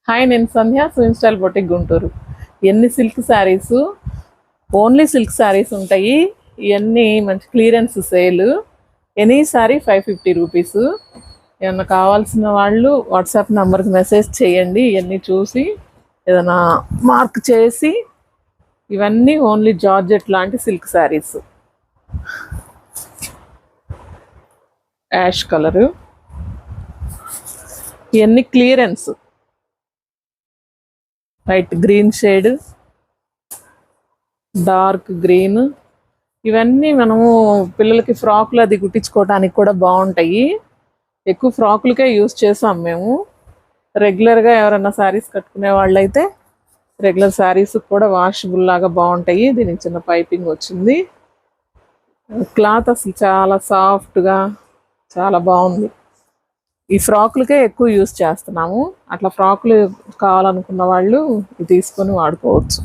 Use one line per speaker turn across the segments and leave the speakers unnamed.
Hi, నేను సంధ్య, swim style boutique Guntur. ఎన్ని silk saris, only silk saris ఉంటాయి. ఇవన్నీ మంచి clearance sale. Any sari 550 rupees. ఏమన్నా కావాల్సిన వాళ్ళు వాట్సాప్ నెంబర్కి మెసేజ్ చేయండి. ఇవన్నీ చూసి ఏదైనా మార్క్ చేసి, ఇవన్నీ ఓన్లీ జార్జెట్ లాంటి సిల్క్ శారీస్. యాష్ కలరు, ఇవన్నీ clearance. Light green shade, dark green, ఇవన్నీ మనము పిల్లలకి ఫ్రాక్లు అది కుట్టించుకోవడానికి కూడా బాగుంటాయి. ఎక్కువ ఫ్రాకులకే యూజ్ చేసాం మేము. రెగ్యులర్గా ఎవరైనా శారీస్ కట్టుకునే వాళ్ళైతే రెగ్యులర్ శారీస్ కూడా వాషబుల్ లాగా బాగుంటాయి. దీనికి చిన్న పైపింగ్ వచ్చింది. క్లాత్ అసలు చాలా సాఫ్ట్గా చాలా బాగుంది. ఈ ఫ్రాకులకే ఎక్కువ యూజ్ చేస్తున్నాము. అట్లా ఫ్రాకులు కావాలనుకున్న వాళ్ళు ఇది తీసుకొని వాడుకోవచ్చు.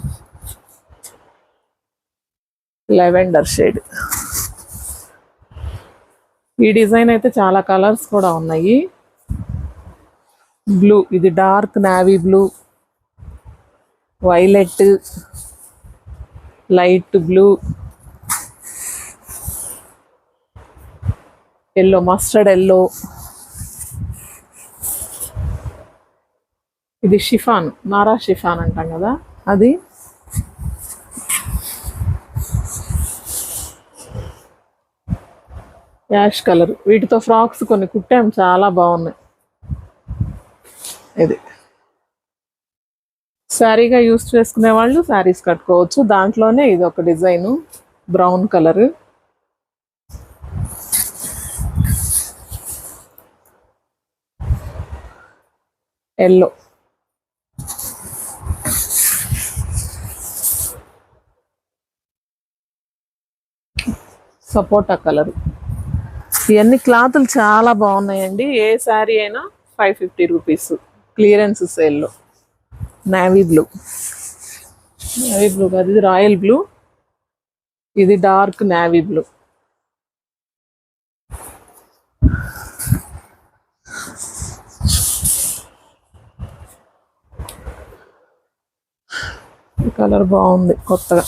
లెవెండర్ షేడ్, ఈ డిజైన్ అయితే చాలా కలర్స్ కూడా ఉన్నాయి. బ్లూ, ఇది dark navy blue, violet, light blue, yellow, mustard yellow, ఇది షిఫాన్, నారా షిఫాన్ అంటాం కదా అది. యాష్ కలర్, వీటితో ఫ్రాక్స్ కొన్ని కుట్టాం, చాలా బాగున్నాయి. ఇది శారీగా యూస్ చేసుకునే వాళ్ళు శారీస్ కట్టుకోవచ్చు. దాంట్లోనే ఇది ఒక డిజైను, బ్రౌన్ కలర్, ఎల్లో, సపోటా కలర్. ఇవన్నీ క్లాతులు చాలా బాగున్నాయండి. ఏ శారీ అయినా 550 రూపీస్, క్లియరెన్స్ సేల్లో. నావీ బ్లూ, నావీ బ్లూ కాదు, ఇది రాయల్ బ్లూ, ఇది డార్క్ నావీ బ్లూ. ఈ కలర్ బాగుంది కొత్తగా.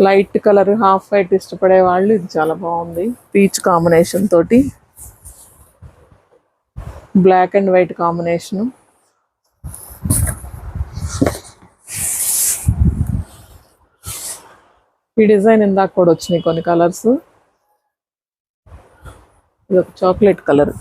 లైట్ కలర్, హాఫ్ వైట్ ఇష్టపడే వాళ్ళు ఇది చాలా బాగుంది. పీచ్ కాంబినేషన్ తోటి, బ్లాక్ అండ్ వైట్ కాంబినేషను. ఈ డిజైన్ ఇందాక కూడా వచ్చినాయి కొన్ని కలర్స్. ఇది ఒక చాక్లెట్ కలర్.